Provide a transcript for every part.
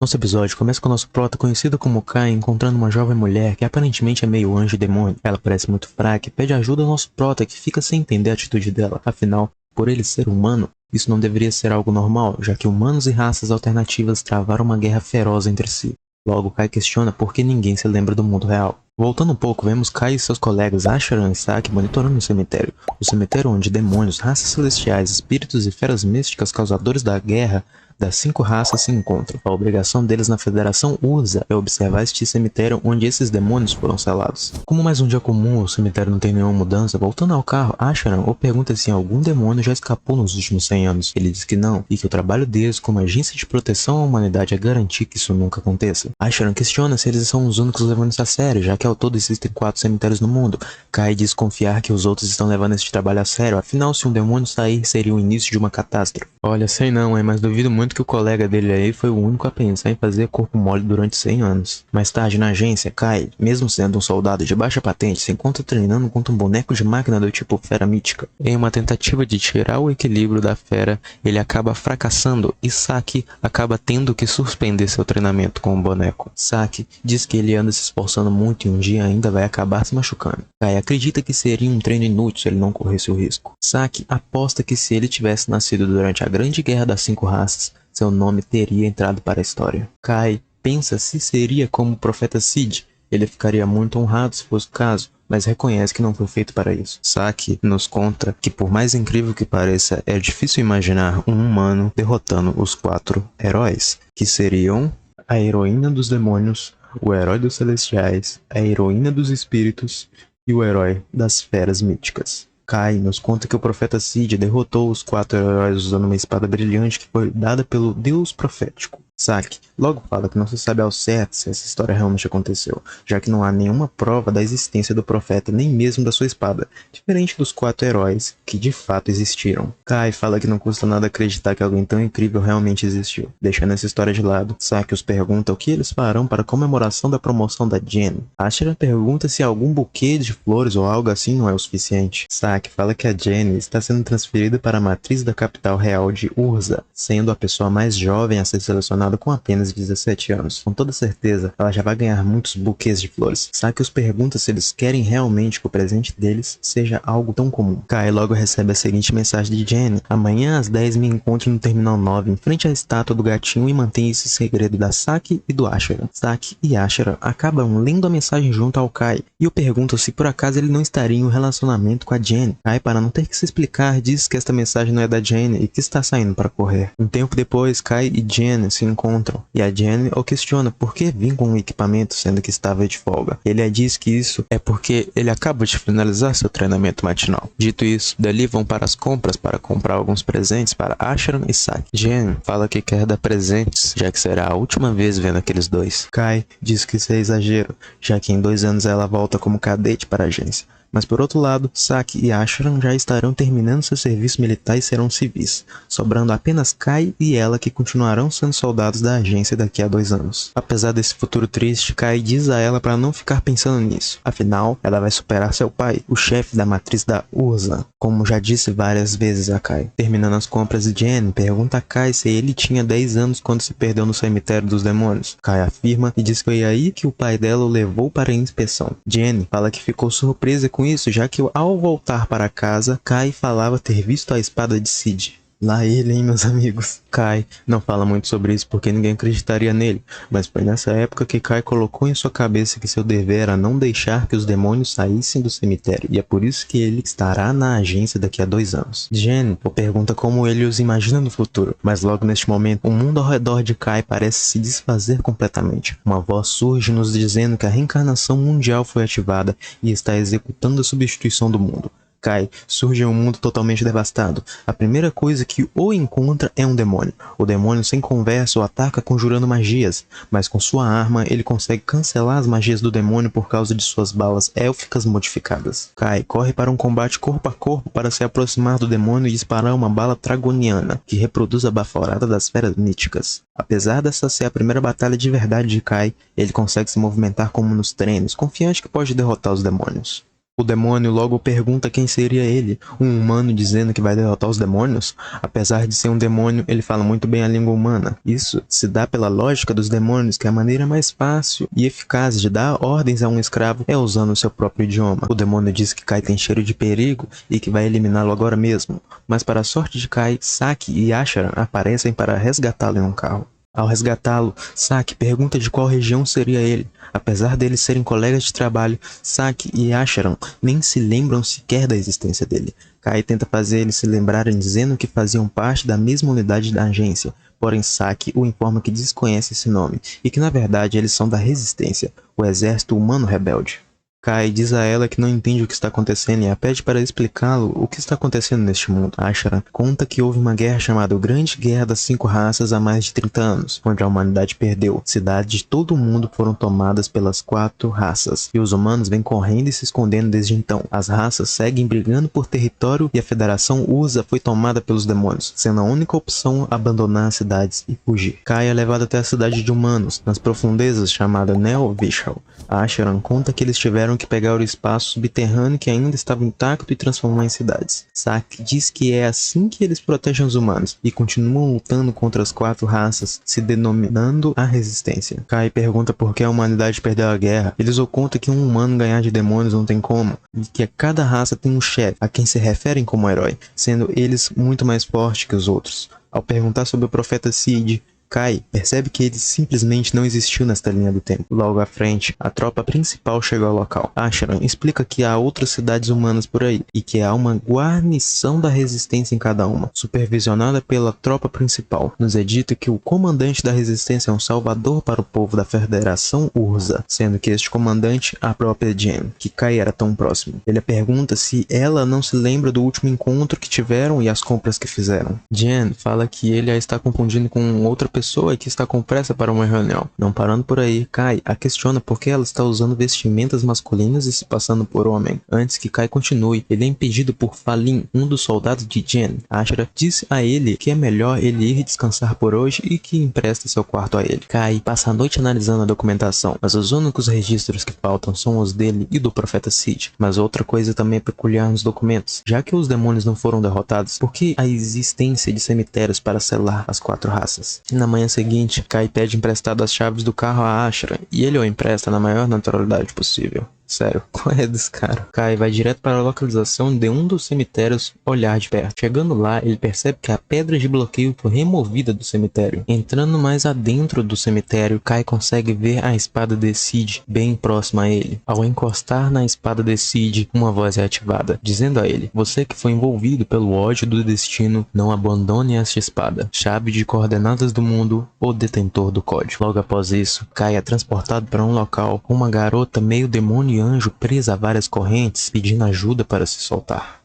Nosso episódio começa com o nosso prota, conhecido como Kai, encontrando uma jovem mulher que aparentemente é meio anjo e demônio. Ela parece muito fraca e pede ajuda ao nosso prota, que fica sem entender a atitude dela. Afinal, por ele ser humano, isso não deveria ser algo normal, já que humanos e raças alternativas travaram uma guerra feroz entre si. Logo, Kai questiona por que ninguém se lembra do mundo real. Voltando um pouco, vemos Kai e seus colegas Asheran e Saki monitorando o cemitério. O cemitério onde demônios, raças celestiais, espíritos e feras místicas causadores da guerra das 5 raças se encontram. A obrigação deles na Federação Urza é observar este cemitério onde esses demônios foram selados. Como mais um dia comum, o cemitério não tem nenhuma mudança, voltando ao carro, Asheran o pergunta se algum demônio já escapou nos últimos 100 anos. Ele diz que não, e que o trabalho deles como agência de proteção à humanidade é garantir que isso nunca aconteça. Asheran questiona se eles são os únicos levando isso a sério, já que ao todo existem 4 cemitérios no mundo. Kai diz confiar que os outros estão levando este trabalho a sério, afinal se um demônio sair seria o início de uma catástrofe. Olha, sei não, mas duvido muito que o colega dele aí foi o único a pensar em fazer corpo mole durante 100 anos. Mais tarde, na agência, Kai, mesmo sendo um soldado de baixa patente, se encontra treinando contra um boneco de máquina do tipo fera mítica. Em uma tentativa de tirar o equilíbrio da fera, ele acaba fracassando e Saki acaba tendo que suspender seu treinamento com o boneco. Saki diz que ele anda se esforçando muito e um dia ainda vai acabar se machucando. Kai acredita que seria um treino inútil se ele não corresse o risco. Saki aposta que se ele tivesse nascido durante a Grande Guerra das 5 Raças, seu nome teria entrado para a história. Kai pensa se seria como o profeta Sid. Ele ficaria muito honrado se fosse o caso, mas reconhece que não foi feito para isso. Saki nos conta que, por mais incrível que pareça, é difícil imaginar um humano derrotando os 4 heróis, que seriam a heroína dos demônios, o herói dos celestiais, a heroína dos espíritos e o herói das feras míticas. Kai nos conta que o profeta Sid derrotou os 4 heróis usando uma espada brilhante que foi dada pelo Deus profético. Saki logo fala que não se sabe ao certo se essa história realmente aconteceu, já que não há nenhuma prova da existência do profeta, nem mesmo da sua espada, diferente dos 4 heróis que de fato existiram. Kai fala que não custa nada acreditar que alguém tão incrível realmente existiu. Deixando essa história de lado, Saki os pergunta o que eles farão para a comemoração da promoção da Jenny. Asheran pergunta se algum buquê de flores ou algo assim não é o suficiente. Saki fala que a Jenny está sendo transferida para a matriz da capital real de Urza, sendo a pessoa mais jovem a ser selecionada com apenas 17 anos. Com toda certeza, ela já vai ganhar muitos buquês de flores. Saki os pergunta se eles querem realmente que o presente deles seja algo tão comum. Kai logo recebe a seguinte mensagem de Jenny: amanhã às 10 me encontre no Terminal 9, em frente à estátua do gatinho, e mantenha esse segredo da Saki e do Asheran. Saki e Asheran acabam lendo a mensagem junto ao Kai, e o perguntam se por acaso ele não estaria em um relacionamento com a Jenny. Kai, para não ter que se explicar, diz que esta mensagem não é da Jenny e que está saindo para correr. Um tempo depois, Kai e Jenny se encontram, e a Jenny o questiona por que vir com um equipamento sendo que estava de folga. Ele a diz que isso é porque ele acaba de finalizar seu treinamento matinal. Dito isso, dali vão para as compras para comprar alguns presentes para Asheran e Saki. Jenny fala que quer dar presentes, já que será a última vez vendo aqueles dois. Kai diz que isso é exagero, já que em 2 anos ela volta como cadete para a agência. Mas por outro lado, Saki e Asheran já estarão terminando seu serviço militar e serão civis, sobrando apenas Kai e ela que continuarão sendo soldados da agência daqui a 2 anos. Apesar desse futuro triste, Kai diz a ela para não ficar pensando nisso, afinal, ela vai superar seu pai, o chefe da matriz da Urza, como já disse várias vezes a Kai. Terminando as compras, Jenny pergunta a Kai se ele tinha 10 anos quando se perdeu no cemitério dos demônios. Kai afirma e diz que foi aí que o pai dela o levou para a inspeção. Jenny fala que ficou surpresa com isso, já que ao voltar para casa, Kai falava ter visto a espada de Sid. Lá ele, hein, meus amigos. Kai não fala muito sobre isso porque ninguém acreditaria nele, mas foi nessa época que Kai colocou em sua cabeça que seu dever era não deixar que os demônios saíssem do cemitério, e é por isso que ele estará na agência daqui a 2 anos. Jenny o pergunta como ele os imagina no futuro, mas logo neste momento, o mundo ao redor de Kai parece se desfazer completamente. Uma voz surge nos dizendo que a reencarnação mundial foi ativada e está executando a substituição do mundo. Kai surge em um mundo totalmente devastado. A primeira coisa que o encontra é um demônio. O demônio sem conversa o ataca conjurando magias, mas com sua arma ele consegue cancelar as magias do demônio por causa de suas balas élficas modificadas. Kai corre para um combate corpo a corpo para se aproximar do demônio e disparar uma bala dragoniana, que reproduz a baforada das feras míticas. Apesar dessa ser a primeira batalha de verdade de Kai, ele consegue se movimentar como nos treinos, confiante que pode derrotar os demônios. O demônio logo pergunta quem seria ele, um humano dizendo que vai derrotar os demônios? Apesar de ser um demônio, ele fala muito bem a língua humana. Isso se dá pela lógica dos demônios que a maneira mais fácil e eficaz de dar ordens a um escravo é usando o seu próprio idioma. O demônio diz que Kai tem cheiro de perigo e que vai eliminá-lo agora mesmo, mas para a sorte de Kai, Saki e Ashara aparecem para resgatá-lo em um carro. Ao resgatá-lo, Saki pergunta de qual região seria ele. Apesar deles serem colegas de trabalho, Saki e Asharan nem se lembram sequer da existência dele. Kai tenta fazer eles se lembrarem dizendo que faziam parte da mesma unidade da agência, porém Saki o informa que desconhece esse nome e que na verdade eles são da Resistência, o exército humano rebelde. Kai diz a ela que não entende o que está acontecendo e a pede para explicá-lo o que está acontecendo neste mundo. Ashara conta que houve uma guerra chamada Grande Guerra das 5 Raças há mais de 30 anos, onde a humanidade perdeu. Cidades de todo o mundo foram tomadas pelas 4 raças, e os humanos vêm correndo e se escondendo desde então. As raças seguem brigando por território e a Federação USA foi tomada pelos demônios, sendo a única opção abandonar as cidades e fugir. Kai é levado até a cidade de humanos, nas profundezas chamada Neo Vishal. Asharan conta que eles tiveram que pegar o espaço subterrâneo que ainda estava intacto e transformar em cidades. Saki diz que é assim que eles protegem os humanos e continuam lutando contra as 4 raças, se denominando a Resistência. Kai pergunta por que a humanidade perdeu a guerra. Eles o contam que um humano ganhar de demônios não tem como, e que cada raça tem um chefe a quem se referem como herói, sendo eles muito mais fortes que os outros. Ao perguntar sobre o profeta Sid, Kai percebe que ele simplesmente não existiu nesta linha do tempo. Logo à frente, a tropa principal chega ao local. Asharan explica que há outras cidades humanas por aí, e que há uma guarnição da resistência em cada uma, supervisionada pela tropa principal. Nos é dito que o comandante da resistência é um salvador para o povo da Federação Urza, sendo que este comandante a própria Jen, que Kai era tão próximo. Ele pergunta se ela não se lembra do último encontro que tiveram e as compras que fizeram. Jen fala que ele a está confundindo com outra pessoa e que está com pressa para uma reunião. Não parando por aí, Kai a questiona por que ela está usando vestimentas masculinas e se passando por homem. Antes que Kai continue, ele é impedido por Falin, um dos soldados de Jen. Ashara disse a ele que é melhor ele ir descansar por hoje e que empresta seu quarto a ele. Kai passa a noite analisando a documentação, mas os únicos registros que faltam são os dele e do profeta Sid. Mas outra coisa também é peculiar nos documentos. Já que os demônios não foram derrotados, por que a existência de cemitérios para selar as 4 raças? Na manhã seguinte, Kai pede emprestado as chaves do carro a Ashara, e ele o empresta na maior naturalidade possível. Sério, qual é desse cara? Kai vai direto para a localização de um dos cemitérios olhar de perto. Chegando lá, ele percebe que a pedra de bloqueio foi removida do cemitério. Entrando mais adentro do cemitério, Kai consegue ver a espada de Sid bem próxima a ele. Ao encostar na espada de Sid, uma voz é ativada, dizendo a ele: "Você que foi envolvido pelo ódio do destino, não abandone esta espada. Chave de coordenadas do mundo, o detentor do código." Logo após isso, Kai é transportado para um local com uma garota meio demônio e anjo presa a várias correntes, pedindo ajuda para se soltar.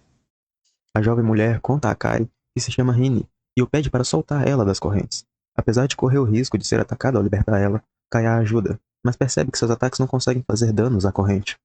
A jovem mulher conta a Kai que se chama Rini e o pede para soltar ela das correntes. Apesar de correr o risco de ser atacado ao libertar ela, Kai a ajuda, mas percebe que seus ataques não conseguem fazer danos à corrente.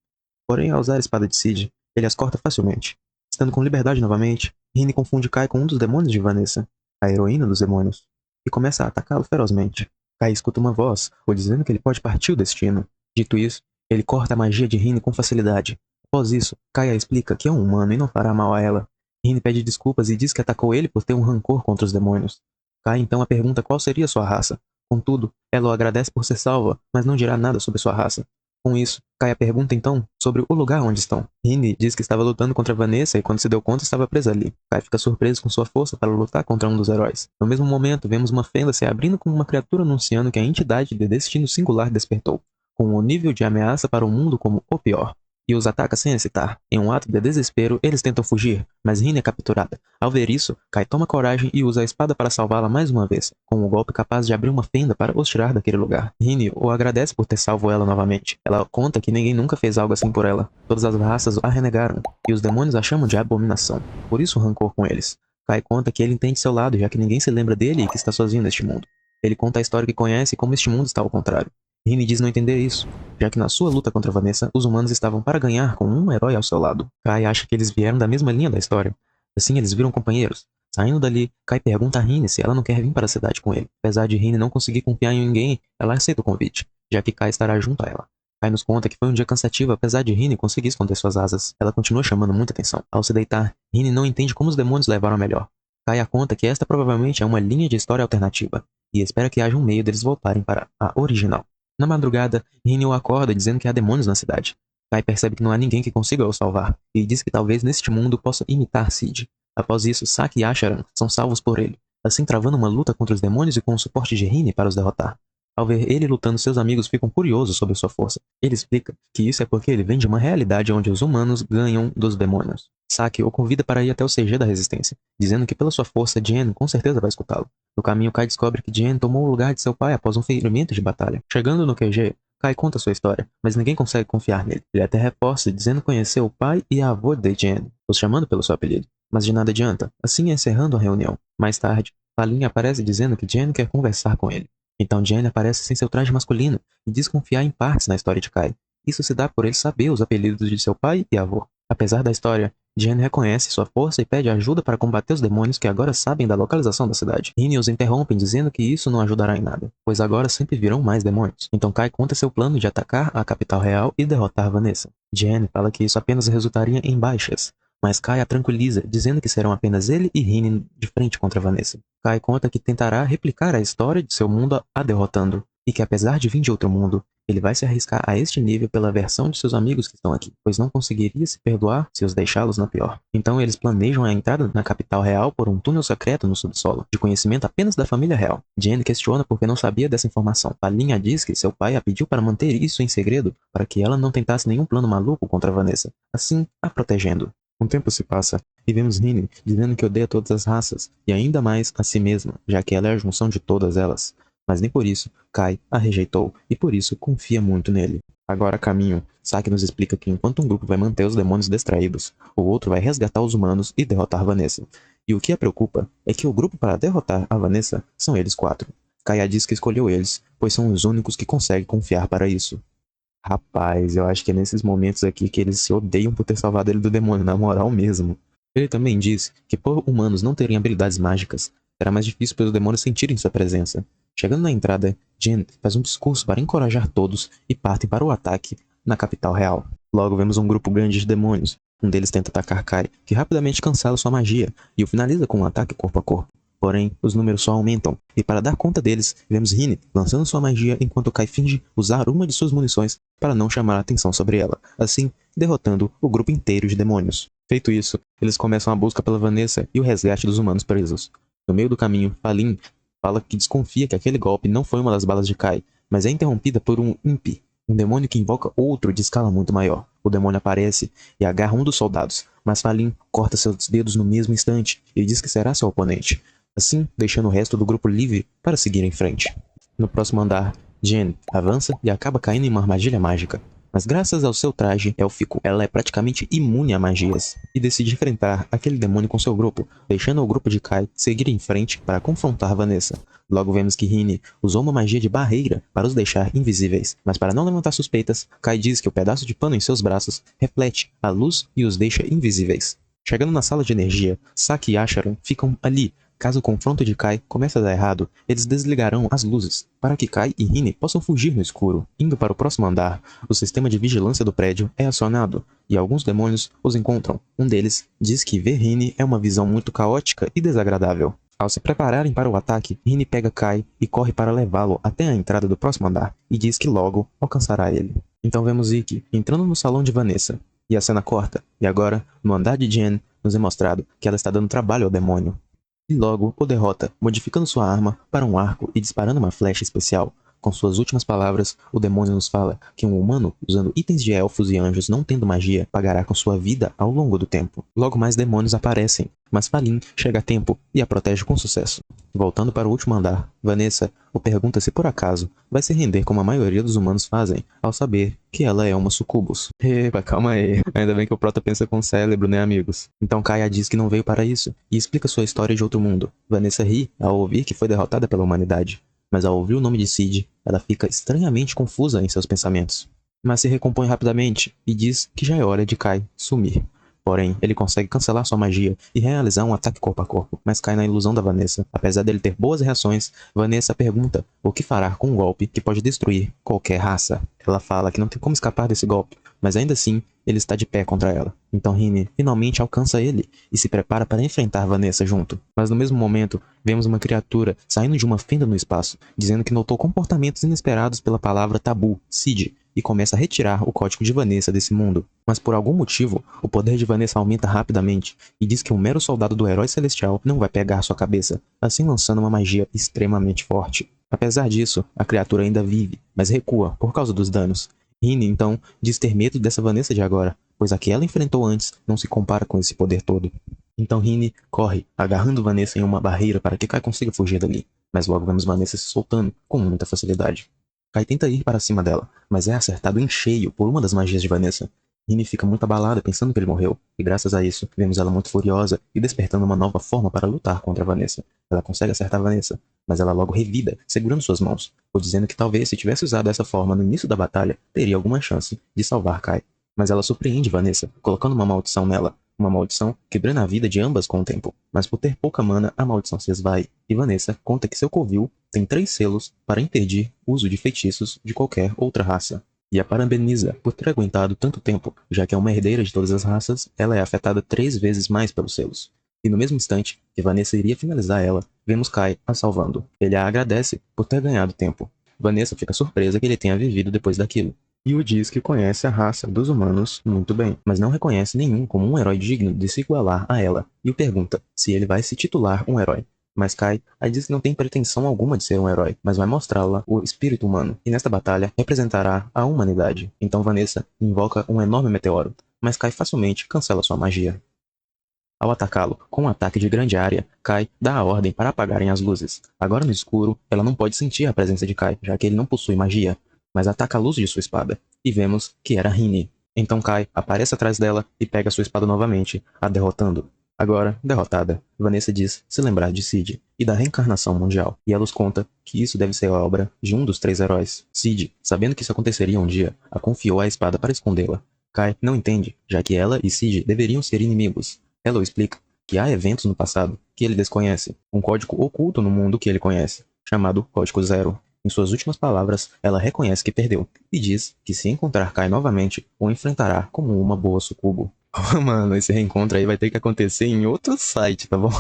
Porém, ao usar a espada de Sid, ele as corta facilmente. Estando com liberdade novamente, Rini confunde Kai com um dos demônios de Vanessa, a heroína dos demônios, e começa a atacá-lo ferozmente. Kai escuta uma voz, o dizendo que ele pode partir o destino. Dito isso, ele corta a magia de Rini com facilidade. Após isso, Kai a explica que é um humano e não fará mal a ela. Rini pede desculpas e diz que atacou ele por ter um rancor contra os demônios. Kai então a pergunta qual seria sua raça. Contudo, ela o agradece por ser salva, mas não dirá nada sobre sua raça. Com isso, Kai a pergunta então sobre o lugar onde estão. Rini diz que estava lutando contra Vanessa e quando se deu conta estava presa ali. Kai fica surpreso com sua força para lutar contra um dos heróis. No mesmo momento, vemos uma fenda se abrindo com uma criatura anunciando que a entidade de destino singular despertou, com o nível de ameaça para o mundo como o pior, e os ataca sem hesitar. Em um ato de desespero, eles tentam fugir, mas Rini é capturada. Ao ver isso, Kai toma coragem e usa a espada para salvá-la mais uma vez, com um golpe capaz de abrir uma fenda para os tirar daquele lugar. Rini o agradece por ter salvo ela novamente. Ela conta que ninguém nunca fez algo assim por ela. Todas as raças a renegaram, e os demônios a chamam de abominação. Por isso o rancor com eles. Kai conta que ele entende seu lado, já que ninguém se lembra dele e que está sozinho neste mundo. Ele conta a história que conhece e como este mundo está ao contrário. Rini diz não entender isso, já que na sua luta contra Vanessa, os humanos estavam para ganhar com um herói ao seu lado. Kai acha que eles vieram da mesma linha da história. Assim, eles viram companheiros. Saindo dali, Kai pergunta a Rini se ela não quer vir para a cidade com ele. Apesar de Rini não conseguir confiar em ninguém, ela aceita o convite, já que Kai estará junto a ela. Kai nos conta que foi um dia cansativo apesar de Rini conseguir esconder suas asas. Ela continua chamando muita atenção. Ao se deitar, Rini não entende como os demônios levaram a melhor. Kai a conta que esta provavelmente é uma linha de história alternativa, e espera que haja um meio deles voltarem para a original. Na madrugada, Rini o acorda dizendo que há demônios na cidade. Kai percebe que não há ninguém que consiga o salvar, e diz que talvez neste mundo possa imitar Sid. Após isso, Saki e Asharan são salvos por ele, assim travando uma luta contra os demônios e com o suporte de Rini para os derrotar. Ao ver ele lutando, seus amigos ficam curiosos sobre sua força. Ele explica que isso é porque ele vem de uma realidade onde os humanos ganham dos demônios. Saki o convida para ir até o CG da Resistência, dizendo que pela sua força, Jen com certeza vai escutá-lo. No caminho, Kai descobre que Jen tomou o lugar de seu pai após um ferimento de batalha. Chegando no QG, Kai conta sua história, mas ninguém consegue confiar nele. Ele até reforça, dizendo conhecer o pai e a avó de Jen, os chamando pelo seu apelido. Mas de nada adianta, assim encerrando a reunião. Mais tarde, Falin aparece dizendo que Jen quer conversar com ele. Então Jen aparece sem seu traje masculino e diz confiar em partes na história de Kai. Isso se dá por ele saber os apelidos de seu pai e avô. Apesar da história, Jen reconhece sua força e pede ajuda para combater os demônios que agora sabem da localização da cidade. Rini os interrompem dizendo que isso não ajudará em nada, pois agora sempre virão mais demônios. Então Kai conta seu plano de atacar a capital real e derrotar Vanessa. Jen fala que isso apenas resultaria em baixas, mas Kai a tranquiliza, dizendo que serão apenas ele e Rini de frente contra Vanessa. Kai conta que tentará replicar a história de seu mundo a derrotando, e que apesar de vir de outro mundo, ele vai se arriscar a este nível pela versão de seus amigos que estão aqui, pois não conseguiria se perdoar se os deixá-los na pior. Então eles planejam a entrada na capital real por um túnel secreto no subsolo, de conhecimento apenas da família real. Jen questiona porque não sabia dessa informação. Palinha diz que seu pai a pediu para manter isso em segredo, para que ela não tentasse nenhum plano maluco contra Vanessa, assim a protegendo. Um tempo se passa, e vemos Rini dizendo que odeia todas as raças, e ainda mais a si mesma, já que ela é a junção de todas elas. Mas nem por isso, Kai a rejeitou, e por isso confia muito nele. Agora a caminho, Saki nos explica que enquanto um grupo vai manter os demônios distraídos, o outro vai resgatar os humanos e derrotar Vanessa. E o que a preocupa é que o grupo para derrotar a Vanessa são eles 4. Kai diz que escolheu eles, pois são os únicos que conseguem confiar para isso. Rapaz, eu acho que é nesses momentos aqui que eles se odeiam por ter salvado ele do demônio, na moral mesmo. Ele também diz que por humanos não terem habilidades mágicas, será mais difícil para os demônios sentirem sua presença. Chegando na entrada, Jen faz um discurso para encorajar todos e partem para o ataque na capital real. Logo vemos um grupo grande de demônios. Um deles tenta atacar Kai, que rapidamente cancela sua magia e o finaliza com um ataque corpo a corpo. Porém, os números só aumentam, e para dar conta deles, vemos Rini lançando sua magia enquanto Kai finge usar uma de suas munições para não chamar a atenção sobre ela, assim derrotando o grupo inteiro de demônios. Feito isso, eles começam a busca pela Vanessa e o resgate dos humanos presos. No meio do caminho, Falin fala que desconfia que aquele golpe não foi uma das balas de Kai, mas é interrompida por um Impi, um demônio que invoca outro de escala muito maior. O demônio aparece e agarra um dos soldados, mas Falin corta seus dedos no mesmo instante e diz que será seu oponente, assim deixando o resto do grupo livre para seguir em frente. No próximo andar, Jen avança e acaba caindo em uma armadilha mágica. Mas graças ao seu traje élfico, ela é praticamente imune a magias, e decide enfrentar aquele demônio com seu grupo, deixando o grupo de Kai seguir em frente para confrontar Vanessa. Logo vemos que Rini usou uma magia de barreira para os deixar invisíveis, mas para não levantar suspeitas, Kai diz que o pedaço de pano em seus braços reflete a luz e os deixa invisíveis. Chegando na sala de energia, Saki e Asharan ficam ali. Caso o confronto de Kai comece a dar errado, eles desligarão as luzes, para que Kai e Rini possam fugir no escuro. Indo para o próximo andar, o sistema de vigilância do prédio é acionado, e alguns demônios os encontram. Um deles diz que ver Rini é uma visão muito caótica e desagradável. Ao se prepararem para o ataque, Rini pega Kai e corre para levá-lo até a entrada do próximo andar, e diz que logo alcançará ele. Então vemos Ikki entrando no salão de Vanessa, e a cena corta, e agora, no andar de Jen, nos é mostrado que ela está dando trabalho ao demônio. E logo o derrota, modificando sua arma para um arco e disparando uma flecha especial. Com suas últimas palavras, o demônio nos fala que um humano, usando itens de elfos e anjos não tendo magia, pagará com sua vida ao longo do tempo. Logo mais demônios aparecem, mas Falin chega a tempo e a protege com sucesso. Voltando para o último andar, Vanessa o pergunta se por acaso vai se render como a maioria dos humanos fazem, ao saber que ela é uma sucubus. Epa, calma aí. Ainda bem que o prota pensa com o cérebro, né, amigos? Então Kaia diz que não veio para isso, e explica sua história de outro mundo. Vanessa ri ao ouvir que foi derrotada pela humanidade, mas ao ouvir o nome de Sid, ela fica estranhamente confusa em seus pensamentos. Mas se recompõe rapidamente e diz que já é hora de Kai sumir. Porém, ele consegue cancelar sua magia e realizar um ataque corpo a corpo, mas cai na ilusão da Vanessa. Apesar dele ter boas reações, Vanessa pergunta o que fará com um golpe que pode destruir qualquer raça. Ela fala que não tem como escapar desse golpe, mas ainda assim, ele está de pé contra ela. Então Rini finalmente alcança ele e se prepara para enfrentar Vanessa junto. Mas no mesmo momento, vemos uma criatura saindo de uma fenda no espaço, dizendo que notou comportamentos inesperados pela palavra tabu, Cid, e começa a retirar o código de Vanessa desse mundo. Mas por algum motivo, o poder de Vanessa aumenta rapidamente e diz que um mero soldado do herói celestial não vai pegar sua cabeça, assim lançando uma magia extremamente forte. Apesar disso, a criatura ainda vive, mas recua por causa dos danos. Rini, então, diz ter medo dessa Vanessa de agora, pois a que ela enfrentou antes não se compara com esse poder todo. Então Rini corre, agarrando Vanessa em uma barreira para que Kai consiga fugir dali, mas logo vemos Vanessa se soltando com muita facilidade. Kai tenta ir para cima dela, mas é acertado em cheio por uma das magias de Vanessa. Rini fica muito abalada pensando que ele morreu, e graças a isso, vemos ela muito furiosa e despertando uma nova forma para lutar contra Vanessa. Ela consegue acertar Vanessa, mas ela logo revida, segurando suas mãos, ou dizendo que talvez se tivesse usado essa forma no início da batalha, teria alguma chance de salvar Kai. Mas ela surpreende Vanessa, colocando uma maldição nela, uma maldição que drena a vida de ambas com o tempo. Mas por ter pouca mana, a maldição se esvai, e Vanessa conta que seu covil tem 3 selos para impedir o uso de feitiços de qualquer outra raça. E a parabeniza por ter aguentado tanto tempo, já que é uma herdeira de todas as raças, ela é afetada 3 vezes mais pelos selos. E no mesmo instante que Vanessa iria finalizar ela, vemos Kai a salvando. Ele a agradece por ter ganhado tempo. Vanessa fica surpresa que ele tenha vivido depois daquilo. E o diz que conhece a raça dos humanos muito bem, mas não reconhece nenhum como um herói digno de se igualar a ela, e o pergunta se ele vai se titular um herói. Mas Kai a diz que não tem pretensão alguma de ser um herói, mas vai mostrá-la o espírito humano, e nesta batalha representará a humanidade. Então Vanessa invoca um enorme meteoro, mas Kai facilmente cancela sua magia. Ao atacá-lo com um ataque de grande área, Kai dá a ordem para apagarem as luzes. Agora no escuro, ela não pode sentir a presença de Kai, já que ele não possui magia, mas ataca a luz de sua espada, e vemos que era Rini. Então Kai aparece atrás dela e pega sua espada novamente, a derrotando. Agora, derrotada, Vanessa diz se lembrar de Cid e da reencarnação mundial, e ela os conta que isso deve ser a obra de um dos 3 heróis. Cid, sabendo que isso aconteceria um dia, a confiou a espada para escondê-la. Kai não entende, já que ela e Cid deveriam ser inimigos. Ela o explica que há eventos no passado que ele desconhece, um código oculto no mundo que ele conhece, chamado Código Zero. Em suas últimas palavras, ela reconhece que perdeu, e diz que se encontrar Kai novamente, o enfrentará como uma boa sucubo. Mano, esse reencontro aí vai ter que acontecer em outro site, tá bom?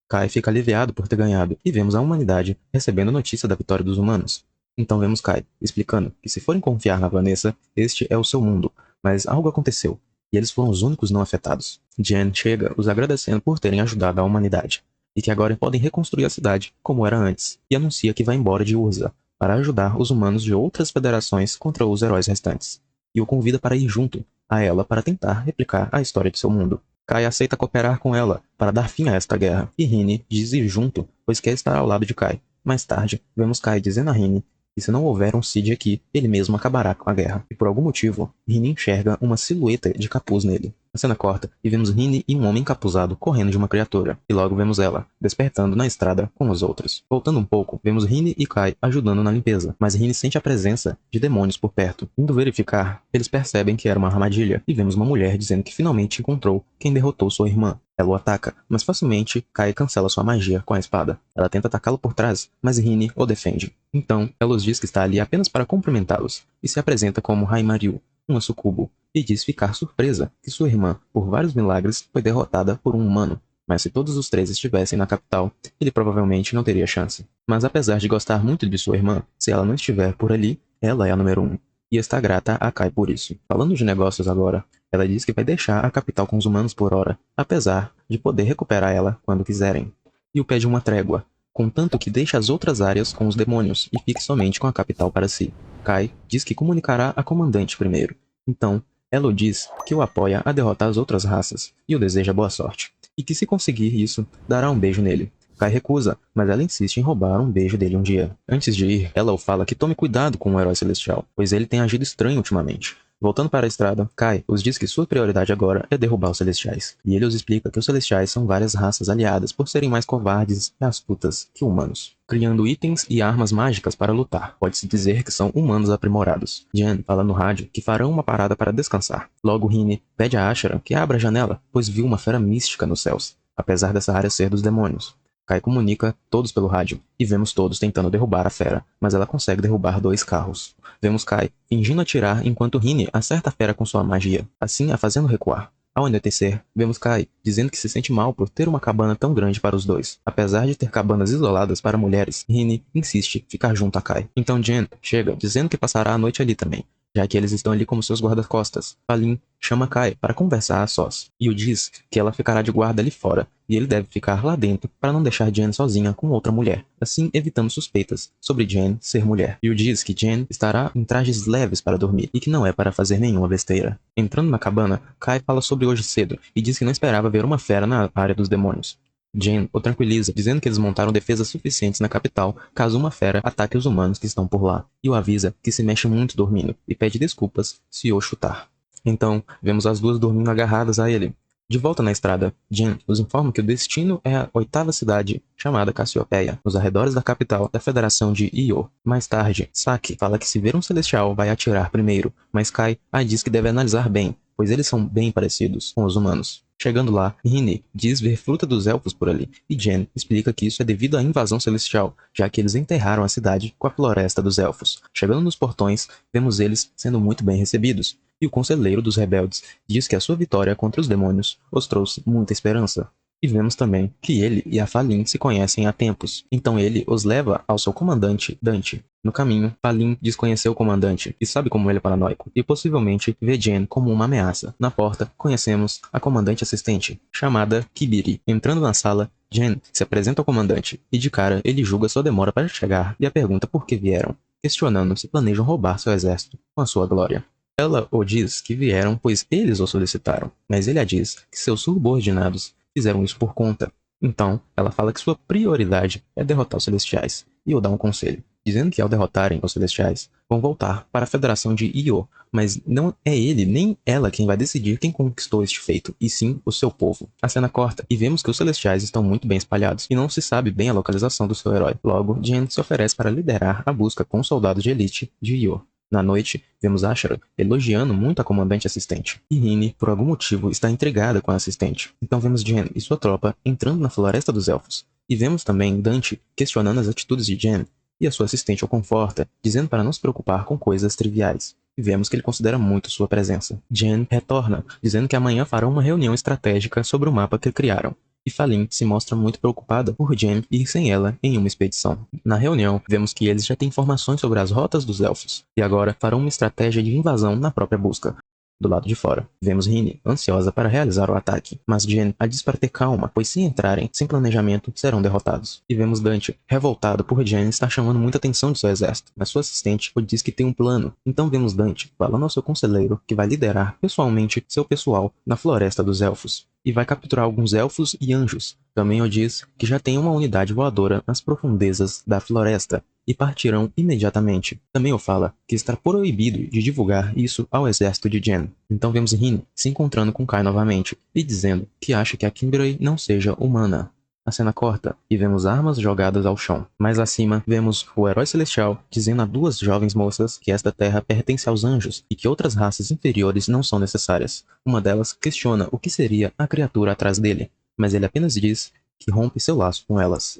Kai fica aliviado por ter ganhado, e vemos a humanidade recebendo notícia da vitória dos humanos. Então vemos Kai explicando que se forem confiar na Vanessa, este é o seu mundo, mas algo aconteceu, e eles foram os únicos não afetados. Jen chega os agradecendo por terem ajudado a humanidade, e que agora podem reconstruir a cidade como era antes, e anuncia que vai embora de Urza, para ajudar os humanos de outras federações contra os heróis restantes, e o convida para ir junto a ela para tentar replicar a história de seu mundo. Kai aceita cooperar com ela para dar fim a esta guerra, e Rini diz ir junto, pois quer estar ao lado de Kai. Mais tarde, vemos Kai dizendo a Rini que se não houver um Cid aqui, ele mesmo acabará com a guerra. E por algum motivo, Rini enxerga uma silhueta de capuz nele. A cena corta e vemos Rini e um homem encapuzado correndo de uma criatura. E logo vemos ela, despertando na estrada com os outros. Voltando um pouco, vemos Rini e Kai ajudando na limpeza, mas Rini sente a presença de demônios por perto. Indo verificar, eles percebem que era uma armadilha, e vemos uma mulher dizendo que finalmente encontrou quem derrotou sua irmã. Ela o ataca, mas facilmente Kai cancela sua magia com a espada. Ela tenta atacá-lo por trás, mas Rini o defende. Então, ela os diz que está ali apenas para cumprimentá-los, e se apresenta como Haimariu, uma sucubo, e diz ficar surpresa que sua irmã, por vários milagres, foi derrotada por um humano. Mas se todos os 3 estivessem na capital, ele provavelmente não teria chance. Mas apesar de gostar muito de sua irmã, se ela não estiver por ali, ela é a número 1. E está grata a Kai por isso. Falando de negócios agora, ela diz que vai deixar a capital com os humanos por hora, apesar de poder recuperar ela quando quiserem. E o pede uma trégua, contanto que deixe as outras áreas com os demônios e fique somente com a capital para si. Kai diz que comunicará a comandante primeiro. Então, ela o diz que o apoia a derrotar as outras raças e o deseja boa sorte. E que se conseguir isso, dará um beijo nele. Kai recusa, mas ela insiste em roubar um beijo dele um dia. Antes de ir, ela o fala que tome cuidado com o herói celestial, pois ele tem agido estranho ultimamente. Voltando para a estrada, Kai os diz que sua prioridade agora é derrubar os Celestiais. E ele os explica que os Celestiais são várias raças aliadas por serem mais covardes e astutas que humanos, criando itens e armas mágicas para lutar. Pode-se dizer que são humanos aprimorados. Jen fala no rádio que farão uma parada para descansar. Logo Rini pede a Ashara que abra a janela, pois viu uma fera mística nos céus, apesar dessa área ser dos demônios. Kai comunica todos pelo rádio, e vemos todos tentando derrubar a fera, mas ela consegue derrubar 2 carros. Vemos Kai fingindo atirar enquanto Rini acerta a fera com sua magia, assim a fazendo recuar. Ao anoitecer, vemos Kai dizendo que se sente mal por ter uma cabana tão grande para os dois. Apesar de ter cabanas isoladas para mulheres, Rini insiste em ficar junto a Kai. Então Jen chega dizendo que passará a noite ali também, já que eles estão ali como seus guarda-costas. Falin chama Kai para conversar a sós, e o diz que ela ficará de guarda ali fora, e ele deve ficar lá dentro para não deixar Jen sozinha com outra mulher, assim evitando suspeitas sobre Jen ser mulher. E o diz que Jen estará em trajes leves para dormir, e que não é para fazer nenhuma besteira. Entrando na cabana, Kai fala sobre hoje cedo, e diz que não esperava ver uma fera na área dos demônios. Jen o tranquiliza, dizendo que eles montaram defesas suficientes na capital caso uma fera ataque os humanos que estão por lá, e o avisa que se mexe muito dormindo, e pede desculpas se o chutar. Então, vemos as duas dormindo agarradas a ele. De volta na estrada, Jen os informa que o destino é a 8ª cidade, chamada Cassiopeia, nos arredores da capital da Federação de Io. Mais tarde, Saki fala que se ver um celestial vai atirar primeiro, mas Kai a diz que deve analisar bem, pois eles são bem parecidos com os humanos. Chegando lá, Rini diz ver fruta dos elfos por ali, e Jen explica que isso é devido à invasão celestial, já que eles enterraram a cidade com a floresta dos elfos. Chegando nos portões, vemos eles sendo muito bem recebidos, e o conselheiro dos rebeldes diz que a sua vitória contra os demônios os trouxe muita esperança. E vemos também que ele e a Falin se conhecem há tempos, então ele os leva ao seu comandante, Dante. No caminho, Falin desconheceu o comandante e sabe como ele é paranoico, e possivelmente vê Jen como uma ameaça. Na porta, conhecemos a comandante assistente, chamada Kibiri. Entrando na sala, Jen se apresenta ao comandante, e de cara ele julga sua demora para chegar e a pergunta por que vieram, questionando se planejam roubar seu exército com a sua glória. Ela o diz que vieram pois eles o solicitaram, mas ele a diz que seus subordinados fizeram isso por conta. Então, ela fala que sua prioridade é derrotar os Celestiais, e o dá um conselho, dizendo que ao derrotarem os Celestiais, vão voltar para a Federação de Io, mas não é ele nem ela quem vai decidir quem conquistou este feito, e sim o seu povo. A cena corta, e vemos que os Celestiais estão muito bem espalhados, e não se sabe bem a localização do seu herói. Logo, Jen se oferece para liderar a busca com os soldados de elite de Io. Na noite, vemos Ashara elogiando muito a comandante assistente, e Rini, por algum motivo, está intrigada com a assistente. Então vemos Jen e sua tropa entrando na Floresta dos Elfos, e vemos também Dante questionando as atitudes de Jen, e a sua assistente o conforta, dizendo para não se preocupar com coisas triviais. E vemos que ele considera muito sua presença. Jen retorna, dizendo que amanhã farão uma reunião estratégica sobre o mapa que criaram, e Falin se mostra muito preocupada por Jen ir sem ela em uma expedição. Na reunião, vemos que eles já têm informações sobre as rotas dos elfos, e agora farão uma estratégia de invasão na própria busca. Do lado de fora, vemos Rini ansiosa para realizar o ataque, mas Jen a diz para ter calma, pois se entrarem sem planejamento, serão derrotados. E vemos Dante, revoltado por Jen estar chamando muita atenção de seu exército, mas sua assistente o diz que tem um plano. Então vemos Dante falando ao seu conselheiro que vai liderar pessoalmente seu pessoal na Floresta dos Elfos, e vai capturar alguns elfos e anjos. Também o diz que já tem uma unidade voadora nas profundezas da floresta, e partirão imediatamente. Também o fala que está proibido de divulgar isso ao exército de Jen. Então vemos Rini se encontrando com Kai novamente, e dizendo que acha que a Kimberly não seja humana. A cena corta, e vemos armas jogadas ao chão. Mais acima, vemos o herói celestial dizendo a 2 jovens moças que esta terra pertence aos anjos, e que outras raças inferiores não são necessárias. Uma delas questiona o que seria a criatura atrás dele, mas ele apenas diz que rompe seu laço com elas.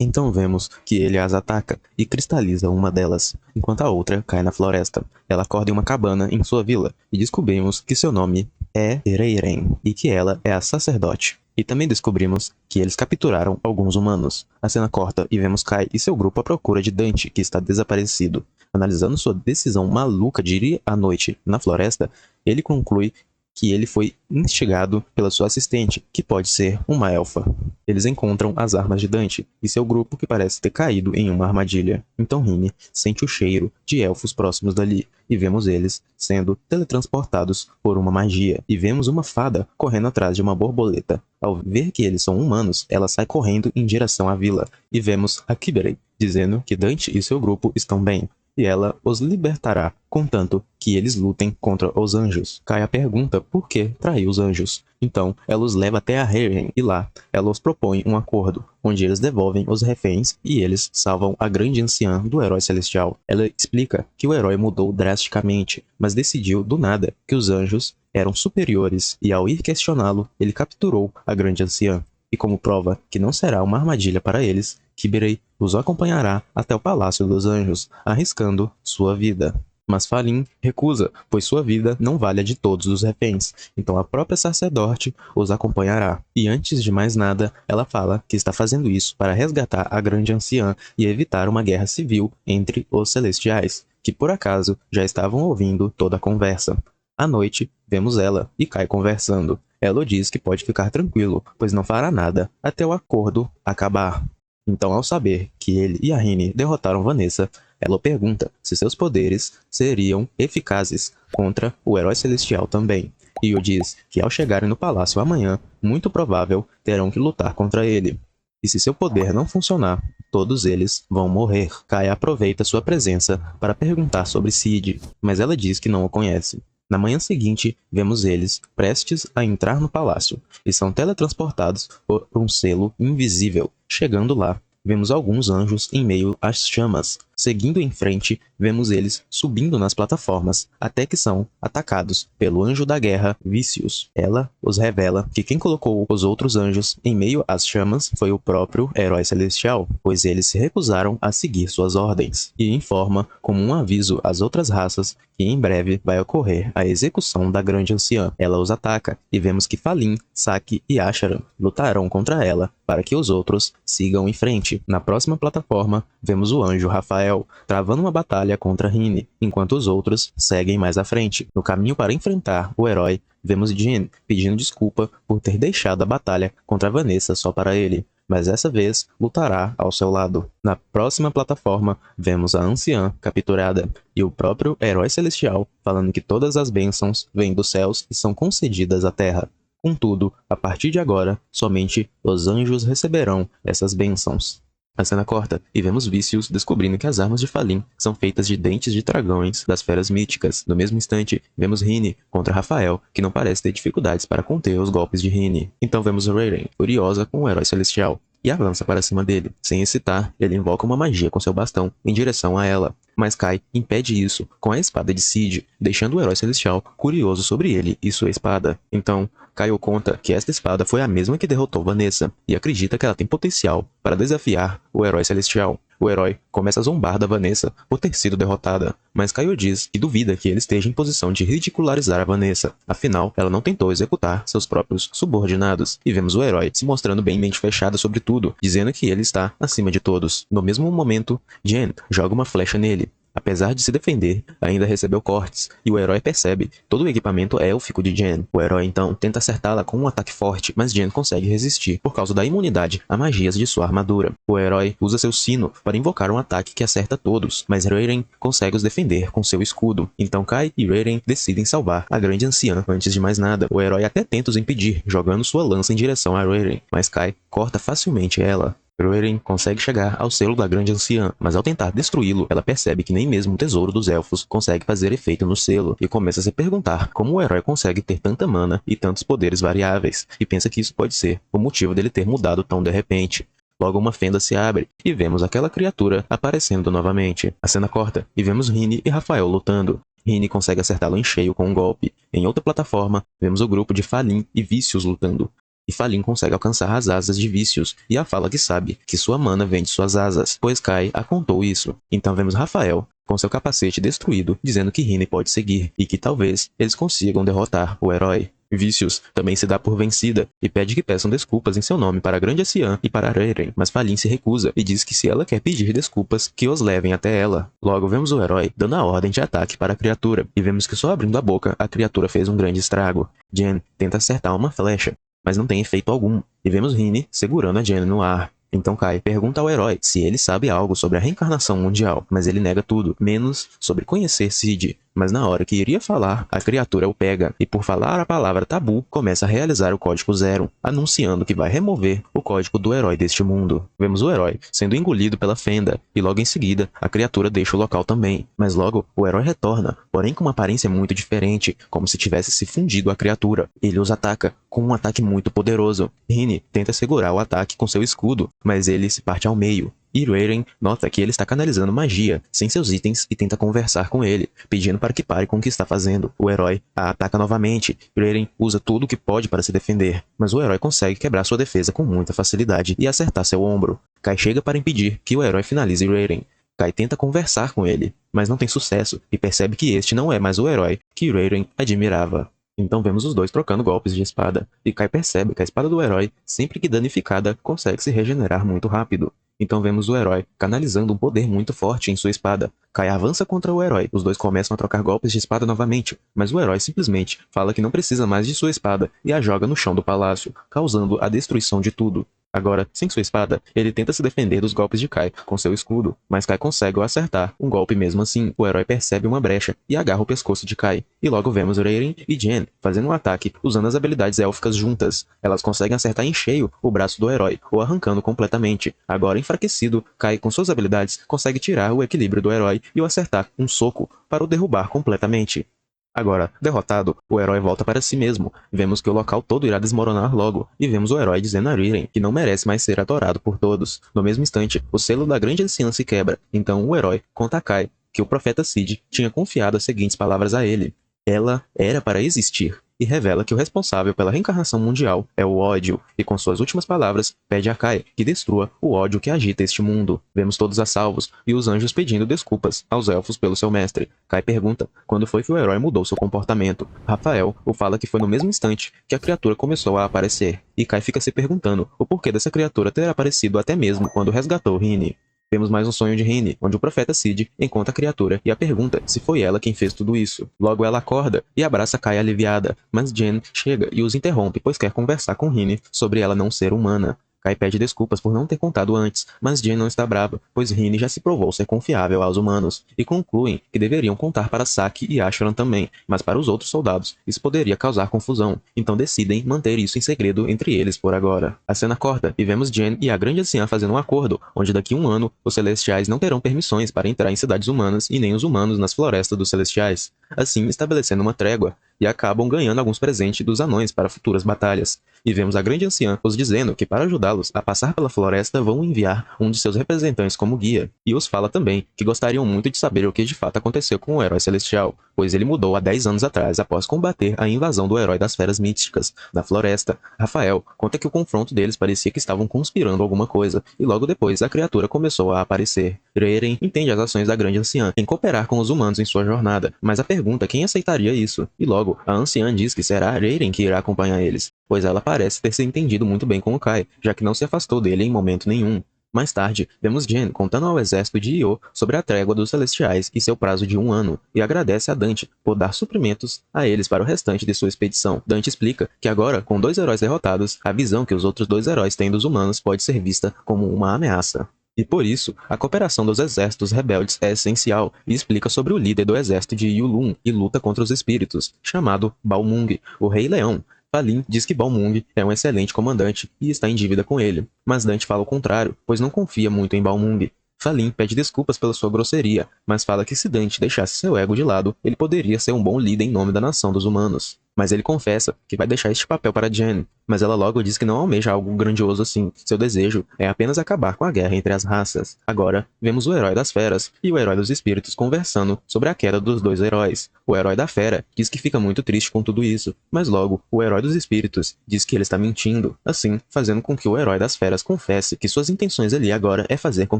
Então vemos que ele as ataca e cristaliza uma delas, enquanto a outra cai na floresta. Ela acorda em uma cabana em sua vila, e descobrimos que seu nome é Ereiren, e que ela é a sacerdote. E também descobrimos que eles capturaram alguns humanos. A cena corta e vemos Kai e seu grupo à procura de Dante, que está desaparecido. Analisando sua decisão maluca de ir à noite na floresta, ele conclui que ele foi instigado pela sua assistente, que pode ser uma elfa. Eles encontram as armas de Dante e seu grupo que parece ter caído em uma armadilha. Então Rini sente o cheiro de elfos próximos dali, e vemos eles sendo teletransportados por uma magia. E vemos uma fada correndo atrás de uma borboleta. Ao ver que eles são humanos, ela sai correndo em direção à vila. E vemos a Kibere dizendo que Dante e seu grupo estão bem. e ela os libertará, contanto que eles lutem contra os anjos. Kaia pergunta por que traiu os anjos. Então, ela os leva até a Reiren, e lá, ela os propõe um acordo, onde eles devolvem os reféns e eles salvam a grande anciã do herói celestial. Ela explica que o herói mudou drasticamente, mas decidiu do nada que os anjos eram superiores, e ao ir questioná-lo, ele capturou a grande anciã. E como prova que não será uma armadilha para eles, Kiberei os acompanhará até o Palácio dos Anjos, arriscando sua vida. Mas Falin recusa, pois sua vida não vale a de todos os reféns, então a própria sacerdote os acompanhará. E antes de mais nada, ela fala que está fazendo isso para resgatar a grande anciã e evitar uma guerra civil entre os celestiais, que por acaso já estavam ouvindo toda a conversa. À noite, vemos ela e Kai conversando. Ela diz que pode ficar tranquilo, pois não fará nada até o acordo acabar. Então, ao saber que ele e a Rini derrotaram Vanessa, ela pergunta se seus poderes seriam eficazes contra o herói celestial também. Io diz que ao chegarem no palácio amanhã, muito provável terão que lutar contra ele. E se seu poder não funcionar, todos eles vão morrer. Kaia aproveita sua presença para perguntar sobre Cid, mas ela diz que não o conhece. Na manhã seguinte, vemos eles prestes a entrar no palácio e são teletransportados por um selo invisível. Chegando lá, vemos alguns anjos em meio às chamas. Seguindo em frente, vemos eles subindo nas plataformas, até que são atacados pelo anjo da guerra, Vicious. Ela os revela que quem colocou os outros anjos em meio às chamas foi o próprio herói celestial, pois eles se recusaram a seguir suas ordens, e informa como um aviso às outras raças que em breve vai ocorrer a execução da grande anciã. Ela os ataca, e vemos que Falin, Saki e Asharan lutarão contra ela para que os outros sigam em frente. Na próxima plataforma, vemos o anjo Rafael travando uma batalha contra Rini, enquanto os outros seguem mais à frente. No caminho para enfrentar o herói, vemos Jean pedindo desculpa por ter deixado a batalha contra Vanessa só para ele, mas dessa vez lutará ao seu lado. Na próxima plataforma, vemos a anciã capturada e o próprio herói celestial falando que todas as bênçãos vêm dos céus e são concedidas à terra. Contudo, a partir de agora, somente os anjos receberão essas bênçãos. A cena corta e vemos Vicious descobrindo que as armas de Falin são feitas de dentes de dragões das feras míticas. No mesmo instante, vemos Rini contra Rafael, que não parece ter dificuldades para conter os golpes de Rini. Então vemos Reiren, furiosa com o herói celestial, e avança para cima dele. Sem hesitar, ele invoca uma magia com seu bastão em direção a ela, mas Kai impede isso com a espada de Cid, deixando o herói celestial curioso sobre ele e sua espada. Então, Kai conta que esta espada foi a mesma que derrotou Vanessa, e acredita que ela tem potencial para desafiar o herói celestial. O herói começa a zombar da Vanessa por ter sido derrotada, mas Caio diz que duvida que ele esteja em posição de ridicularizar a Vanessa, afinal, ela não tentou executar seus próprios subordinados, e vemos o herói se mostrando bem mente fechada sobre tudo, dizendo que ele está acima de todos. No mesmo momento, Jen joga uma flecha nele. Apesar de se defender, ainda recebeu cortes, e o herói percebe todo o equipamento élfico de Jen. O herói então tenta acertá-la com um ataque forte, mas Jen consegue resistir por causa da imunidade a magias de sua armadura. O herói usa seu sino para invocar um ataque que acerta todos, mas Reiren consegue os defender com seu escudo. Então Kai e Reiren decidem salvar a grande anciã antes de mais nada. O herói até tenta os impedir, jogando sua lança em direção a Reiren, mas Kai corta facilmente ela. Reiren consegue chegar ao selo da grande anciã, mas ao tentar destruí-lo, ela percebe que nem mesmo o tesouro dos elfos consegue fazer efeito no selo, e começa a se perguntar como o herói consegue ter tanta mana e tantos poderes variáveis, e pensa que isso pode ser o motivo dele ter mudado tão de repente. Logo uma fenda se abre, e vemos aquela criatura aparecendo novamente. A cena corta, e vemos Rini e Rafael lutando. Rini consegue acertá-lo em cheio com um golpe. Em outra plataforma, vemos o grupo de Falin e Vicious lutando. E Falin consegue alcançar as asas de Vicious, e a fala que sabe que sua mana vem de suas asas, pois Kai a contou isso. Então vemos Rafael, com seu capacete destruído, dizendo que Rini pode seguir, e que talvez eles consigam derrotar o herói. Vicious também se dá por vencida, e pede que peçam desculpas em seu nome para a grande anciã e para Reiren, mas Falin se recusa, e diz que se ela quer pedir desculpas, que os levem até ela. Logo vemos o herói dando a ordem de ataque para a criatura, e vemos que só abrindo a boca, a criatura fez um grande estrago. Jen tenta acertar uma flecha, mas não tem efeito algum, e vemos Rini segurando a Jen no ar. Então Kai pergunta ao herói se ele sabe algo sobre a reencarnação mundial, mas ele nega tudo, menos sobre conhecer Cid. mas na hora que iria falar, a criatura o pega e por falar a palavra tabu, começa a realizar o código 0, anunciando que vai remover o código do herói deste mundo. Vemos o herói sendo engolido pela fenda e logo em seguida a criatura deixa o local também, mas logo o herói retorna, porém com uma aparência muito diferente, como se tivesse se fundido a criatura. Ele os ataca com um ataque muito poderoso. Rini tenta segurar o ataque com seu escudo, mas ele se parte ao meio. E Rayren nota que ele está canalizando magia sem seus itens e tenta conversar com ele, pedindo para que pare com o que está fazendo. O herói a ataca novamente. Rayren usa tudo o que pode para se defender, mas o herói consegue quebrar sua defesa com muita facilidade e acertar seu ombro. Kai chega para impedir que o herói finalize Rayren. Kai tenta conversar com ele, mas não tem sucesso e percebe que este não é mais o herói que Rayren admirava. Então vemos os dois trocando golpes de espada, e Kai percebe que a espada do herói, sempre que danificada, consegue se regenerar muito rápido. Então vemos o herói canalizando um poder muito forte em sua espada. Kai avança contra o herói, os dois começam a trocar golpes de espada novamente, mas o herói simplesmente fala que não precisa mais de sua espada e a joga no chão do palácio, causando a destruição de tudo. Agora, sem sua espada, ele tenta se defender dos golpes de Kai com seu escudo, mas Kai consegue o acertar um golpe mesmo assim. O herói percebe uma brecha e agarra o pescoço de Kai. E logo vemos Rayren e Jen fazendo um ataque usando as habilidades élficas juntas. Elas conseguem acertar em cheio o braço do herói, o arrancando completamente. Agora enfraquecido, Kai com suas habilidades consegue tirar o equilíbrio do herói e o acertar um soco para o derrubar completamente. Agora, derrotado, o herói volta para si mesmo. Vemos que o local todo irá desmoronar logo, e vemos o herói dizendo a Rayren que não merece mais ser adorado por todos. No mesmo instante, o selo da grande anciã se quebra, então o herói conta a Kai que o profeta Cid tinha confiado as seguintes palavras a ele. Ela era para existir. E revela que o responsável pela reencarnação mundial é o ódio, e com suas últimas palavras, pede a Kai que destrua o ódio que agita este mundo. Vemos todos a salvos, e os anjos pedindo desculpas aos elfos pelo seu mestre. Kai pergunta quando foi que o herói mudou seu comportamento. Rafael o fala que foi no mesmo instante que a criatura começou a aparecer, e Kai fica se perguntando o porquê dessa criatura ter aparecido até mesmo quando resgatou Rini. Vemos mais um sonho de Rini, onde o profeta Cid encontra a criatura e a pergunta se foi ela quem fez tudo isso. Logo ela acorda e abraça Kai aliviada, mas Jen chega e os interrompe, pois quer conversar com Rini sobre ela não ser humana. Kai pede desculpas por não ter contado antes, mas Jen não está brava, pois Rini já se provou ser confiável aos humanos, e concluem que deveriam contar para Saki e Asheron também, mas para os outros soldados isso poderia causar confusão, então decidem manter isso em segredo entre eles por agora. A cena corta e vemos Jen e a grande anciã fazendo um acordo, onde daqui a um ano os Celestiais não terão permissões para entrar em cidades humanas e nem os humanos nas florestas dos Celestiais, assim estabelecendo uma trégua, e acabam ganhando alguns presentes dos anões para futuras batalhas. E vemos a grande anciã os dizendo que para ajudá-los a passar pela floresta vão enviar um de seus representantes como guia, e os fala também que gostariam muito de saber o que de fato aconteceu com o herói celestial, pois ele mudou há 10 anos atrás após combater a invasão do herói das feras místicas na floresta. Rafael conta que o confronto deles parecia que estavam conspirando alguma coisa, e logo depois a criatura começou a aparecer. Rayren entende as ações da grande anciã em cooperar com os humanos em sua jornada, mas a pergunta é quem aceitaria isso, e logo a anciã diz que será Rayren que irá acompanhar eles, pois ela parece ter se entendido muito bem com o Kai, já que não se afastou dele em momento nenhum. Mais tarde, vemos Jen contando ao exército de Io sobre a trégua dos Celestiais e seu prazo de 1 ano, e agradece a Dante por dar suprimentos a eles para o restante de sua expedição. Dante explica que agora, com 2 heróis derrotados, a visão que os outros 2 heróis têm dos humanos pode ser vista como uma ameaça. E por isso, a cooperação dos exércitos rebeldes é essencial, e explica sobre o líder do exército de Yulun e luta contra os espíritos, chamado Balmung, o Rei Leão. Falin diz que Balmung é um excelente comandante e está em dívida com ele, mas Dante fala o contrário, pois não confia muito em Balmung. Falin pede desculpas pela sua grosseria, mas fala que se Dante deixasse seu ego de lado, ele poderia ser um bom líder em nome da nação dos humanos. Mas ele confessa que vai deixar este papel para Jen, mas ela logo diz que não almeja algo grandioso assim. Seu desejo é apenas acabar com a guerra entre as raças. Agora, vemos o herói das feras e o herói dos espíritos conversando sobre a queda dos 2 heróis. O herói da fera diz que fica muito triste com tudo isso, mas logo, o herói dos espíritos diz que ele está mentindo, assim, fazendo com que o herói das feras confesse que suas intenções ali agora é fazer com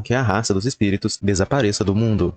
que a raça dos espíritos desapareça do mundo.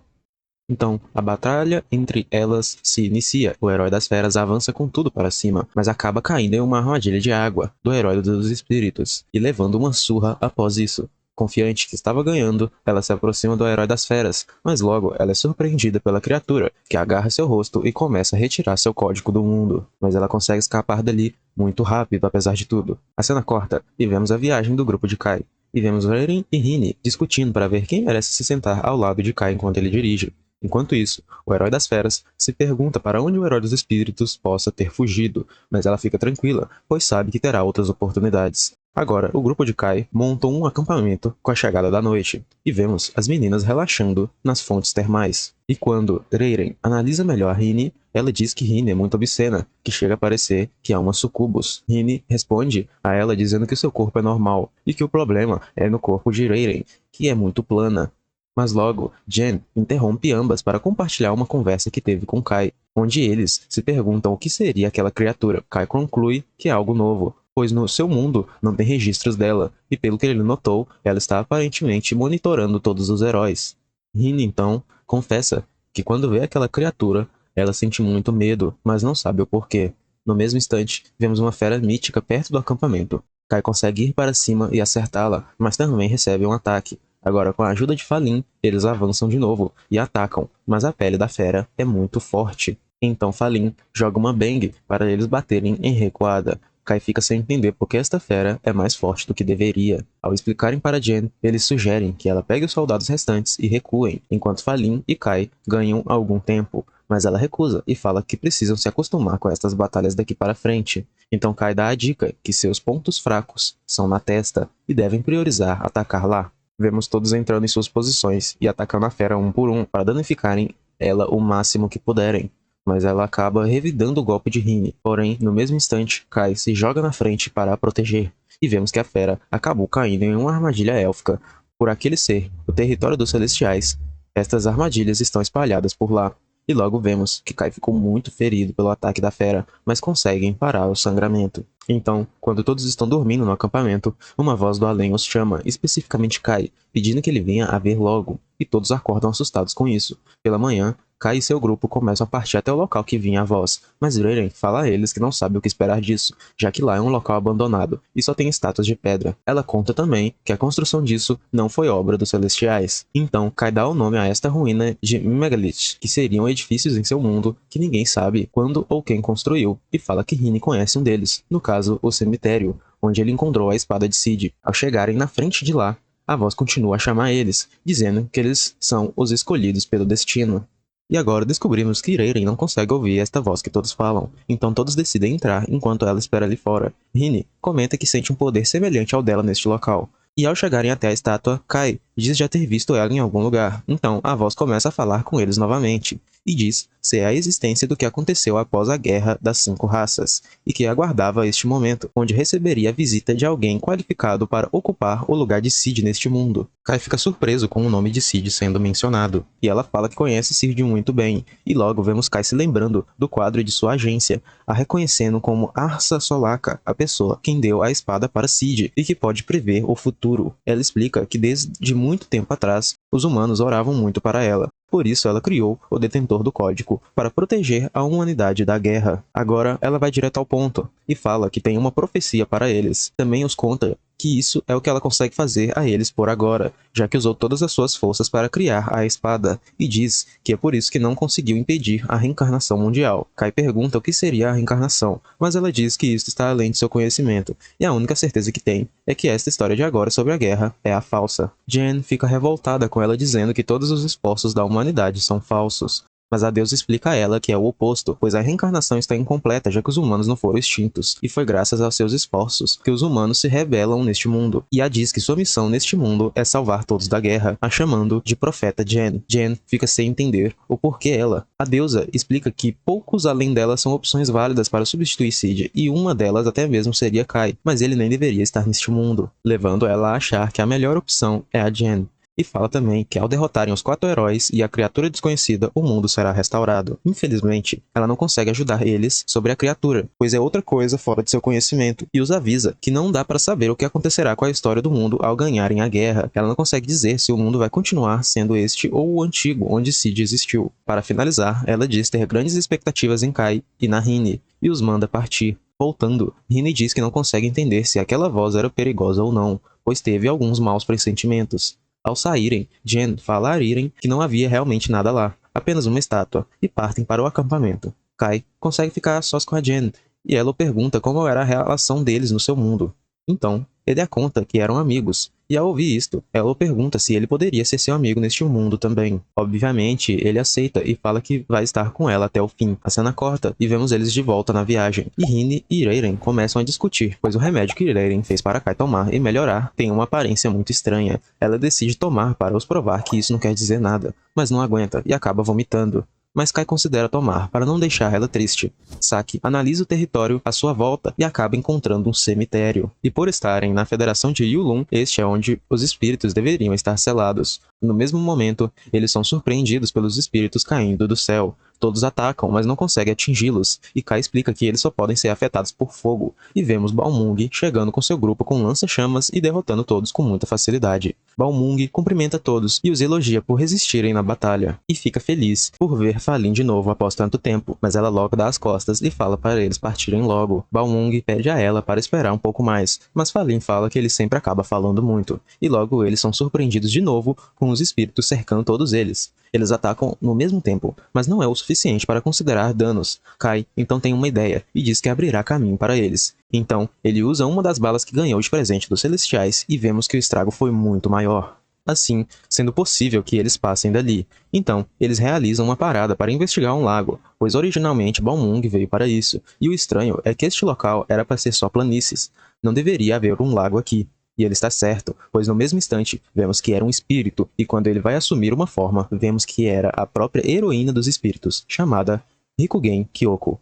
Então, a batalha entre elas se inicia. O herói das feras avança com tudo para cima, mas acaba caindo em uma armadilha de água do herói dos espíritos, e levando uma surra após isso. Confiante que estava ganhando, ela se aproxima do herói das feras, mas logo ela é surpreendida pela criatura, que agarra seu rosto e começa a retirar seu código do mundo. Mas ela consegue escapar dali muito rápido, apesar de tudo. A cena corta, e vemos a viagem do grupo de Kai. E vemos Rayren e Rini discutindo para ver quem merece se sentar ao lado de Kai enquanto ele dirige. Enquanto isso, o herói das feras se pergunta para onde o herói dos espíritos possa ter fugido, mas ela fica tranquila, pois sabe que terá outras oportunidades. Agora, o grupo de Kai monta um acampamento com a chegada da noite, e vemos as meninas relaxando nas fontes termais. E quando Reiren analisa melhor Rini, ela diz que Rini é muito obscena, que chega a parecer que é uma sucubus. Rini responde a ela dizendo que seu corpo é normal, e que o problema é no corpo de Reiren, que é muito plana. Mas logo, Jen interrompe ambas para compartilhar uma conversa que teve com Kai, onde eles se perguntam o que seria aquela criatura. Kai conclui que é algo novo, pois no seu mundo não tem registros dela, e pelo que ele notou, ela está aparentemente monitorando todos os heróis. Rin, então, confessa que quando vê aquela criatura, ela sente muito medo, mas não sabe o porquê. No mesmo instante, vemos uma fera mítica perto do acampamento. Kai consegue ir para cima e acertá-la, mas também recebe um ataque. Agora, com a ajuda de Falin, eles avançam de novo e atacam, mas a pele da fera é muito forte. Então Falin joga uma bang para eles baterem em recuada. Kai fica sem entender porque esta fera é mais forte do que deveria. Ao explicarem para Jen, eles sugerem que ela pegue os soldados restantes e recuem, enquanto Falin e Kai ganham algum tempo. Mas ela recusa e fala que precisam se acostumar com estas batalhas daqui para frente. Então Kai dá a dica que seus pontos fracos são na testa e devem priorizar atacar lá. Vemos todos entrando em suas posições e atacando a fera um por um para danificarem ela o máximo que puderem. Mas ela acaba revidando o golpe de Rini. Porém, no mesmo instante, Kai se joga na frente para a proteger. E vemos que a fera acabou caindo em uma armadilha élfica. Por aquele ser, o território dos celestiais, estas armadilhas estão espalhadas por lá. E logo vemos que Kai ficou muito ferido pelo ataque da fera, mas conseguem parar o sangramento. Então, quando todos estão dormindo no acampamento, uma voz do além os chama, especificamente Kai, pedindo que ele venha a ver logo, e todos acordam assustados com isso. Pela manhã, Kai e seu grupo começam a partir até o local que vinha a voz, mas Reiren fala a eles que não sabe o que esperar disso, já que lá é um local abandonado, e só tem estátuas de pedra. Ela conta também que a construção disso não foi obra dos Celestiais. Então, Kai dá o nome a esta ruína de Megalith, que seriam edifícios em seu mundo que ninguém sabe quando ou quem construiu, e fala que Rini conhece um deles, no caso, o cemitério, onde ele encontrou a espada de Cid. Ao chegarem na frente de lá, a voz continua a chamar eles, dizendo que eles são os escolhidos pelo destino. E agora descobrimos que Reiren não consegue ouvir esta voz que todos falam, então todos decidem entrar enquanto ela espera ali fora. Rini comenta que sente um poder semelhante ao dela neste local. E ao chegarem até a estátua, Kai diz já ter visto ela em algum lugar. Então a voz começa a falar com eles novamente, e diz ser a existência do que aconteceu após a Guerra das 5 Raças, e que aguardava este momento, onde receberia a visita de alguém qualificado para ocupar o lugar de Cid neste mundo. Kai fica surpreso com o nome de Cid sendo mencionado, e ela fala que conhece Cid muito bem, e logo vemos Kai se lembrando do quadro de sua agência, a reconhecendo como Arsa Solaca, a pessoa quem deu a espada para Cid, e que pode prever o futuro. Ela explica que desde muito tempo atrás, os humanos oravam muito para ela. Por isso ela criou o Detentor do Código, para proteger a humanidade da guerra. Agora ela vai direto ao ponto, e fala que tem uma profecia para eles. Também os conta que isso é o que ela consegue fazer a eles por agora, já que usou todas as suas forças para criar a espada, e diz que é por isso que não conseguiu impedir a reencarnação mundial. Kai pergunta o que seria a reencarnação, mas ela diz que isso está além de seu conhecimento, e a única certeza que tem é que esta história de agora sobre a guerra é a falsa. Jen fica revoltada com ela dizendo que todos os esforços da humanidade são falsos. Mas a deusa explica a ela que é o oposto, pois a reencarnação está incompleta já que os humanos não foram extintos, e foi graças aos seus esforços que os humanos se rebelam neste mundo. E a diz que sua missão neste mundo é salvar todos da guerra, a chamando de profeta Jen. Jen fica sem entender o porquê ela. A deusa explica que poucos além dela são opções válidas para substituir Cid, e uma delas até mesmo seria Kai, mas ele nem deveria estar neste mundo, levando ela a achar que a melhor opção é a Jen. E fala também que ao derrotarem os 4 heróis e a criatura desconhecida, o mundo será restaurado. Infelizmente, ela não consegue ajudar eles sobre a criatura, pois é outra coisa fora de seu conhecimento, e os avisa que não dá para saber o que acontecerá com a história do mundo ao ganharem a guerra. Ela não consegue dizer se o mundo vai continuar sendo este ou o antigo, onde Cid existiu. Para finalizar, ela diz ter grandes expectativas em Kai e na Rini, e os manda partir. Voltando, Rini diz que não consegue entender se aquela voz era perigosa ou não, pois teve alguns maus pressentimentos. Ao saírem, Jen fala a Reiren que não havia realmente nada lá, apenas uma estátua, e partem para o acampamento. Kai consegue ficar a sós com a Jen, e ela o pergunta como era a relação deles no seu mundo. Então, Ele a conta que eram amigos, e ao ouvir isto, ela o pergunta se ele poderia ser seu amigo neste mundo também. Obviamente, ele aceita e fala que vai estar com ela até o fim. A cena corta e vemos eles de volta na viagem. E Rini e Reiren começam a discutir, pois o remédio que Reiren fez para Kai tomar e melhorar tem uma aparência muito estranha. Ela decide tomar para os provar que isso não quer dizer nada, mas não aguenta e acaba vomitando. Mas Kai considera tomar, para não deixar ela triste. Saki analisa o território à sua volta e acaba encontrando um cemitério. E por estarem na Federação de Yulun, este é onde os espíritos deveriam estar selados. No mesmo momento, eles são surpreendidos pelos espíritos caindo do céu. Todos atacam, mas não conseguem atingi-los, e Kai explica que eles só podem ser afetados por fogo, e vemos Balmung chegando com seu grupo com lança-chamas e derrotando todos com muita facilidade. Balmung cumprimenta todos e os elogia por resistirem na batalha, e fica feliz por ver Falin de novo após tanto tempo, mas ela logo dá as costas e fala para eles partirem logo. Balmung pede a ela para esperar um pouco mais, mas Falin fala que ele sempre acaba falando muito, e logo eles são surpreendidos de novo com os espíritos cercando todos eles. Eles atacam no mesmo tempo, mas não é o suficiente para considerar danos. Kai então tem uma ideia e diz que abrirá caminho para eles. Então, ele usa uma das balas que ganhou de presente dos Celestiais e vemos que o estrago foi muito maior. Assim, sendo possível que eles passem dali. Então, eles realizam uma parada para investigar um lago, pois originalmente Balmung veio para isso, e o estranho é que este local era para ser só planícies. Não deveria haver um lago aqui. E ele está certo, pois no mesmo instante vemos que era um espírito, e quando ele vai assumir uma forma, vemos que era a própria heroína dos espíritos, chamada Rikugen Kyoko.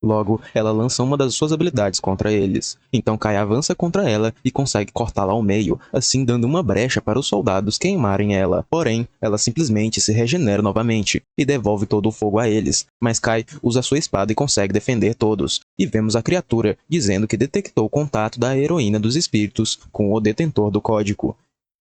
Logo, ela lança uma das suas habilidades contra eles. Então Kai avança contra ela e consegue cortá-la ao meio, assim dando uma brecha para os soldados queimarem ela. Porém, ela simplesmente se regenera novamente e devolve todo o fogo a eles. Mas Kai usa sua espada e consegue defender todos. E vemos a criatura dizendo que detectou o contato da heroína dos espíritos com o detentor do código.